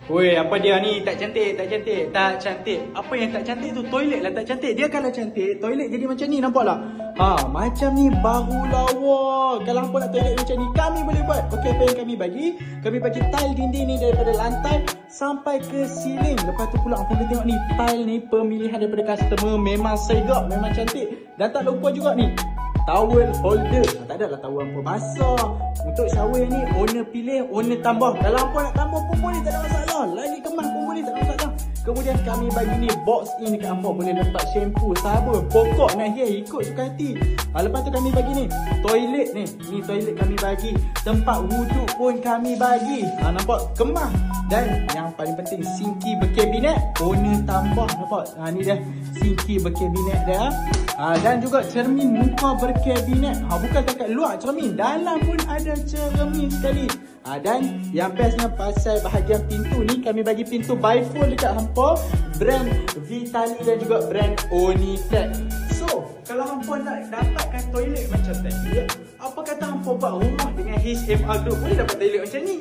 Weh, apa dia ni? Tak cantik, tak cantik, tak cantik. Apa yang tak cantik tu? Toilet lah tak cantik. Dia kalau cantik, toilet jadi macam ni, nampak tak? Macam ni baru lawa. Kalau hampa nak toilet macam ni, kami boleh buat. Okey, apa yang kami bagi? Kami bagi tile dinding ni daripada lantai sampai ke ceiling. Lepas tu pula hampa boleh tengok ni, tile ni pemilihan daripada customer memang segak, memang cantik. Dan tak lupa juga ni, towel holder. Tak adalah towel hampa basah. Untuk shower yang ni, owner pilih, owner tambah. Kalau hampa nak tambah pun boleh, tak ada masalah. Lagi kemas pun boleh, tak ada masalah. Kemudian kami bagi ni box in dekat hampa. Boleh letak shampoo, sabun, pokok nak hair, ikut suka hati. Lepas tu kami bagi ni toilet ni. Ni toilet kami bagi. Tempat wuduk pun kami bagi. Nampak? Kemas. Dan yang paling penting, sinki berkabinet, owner tambah. Nampak? Ni dah sinki berkabinet dia. Dan juga cermin muka berkabinet. Bukan dekat luar cermin, dalam pun ada cermin sekali. Dan yang bestnya pasal bahagian pintu ni, kami bagi pintu bifold dekat hampa, brand Vitali dan juga brand Onitech. So, kalau hampa nak dapatkan toilet macam tadi, apa kata hampa buat rumah dengan HMR Group, boleh dapat toilet macam ni.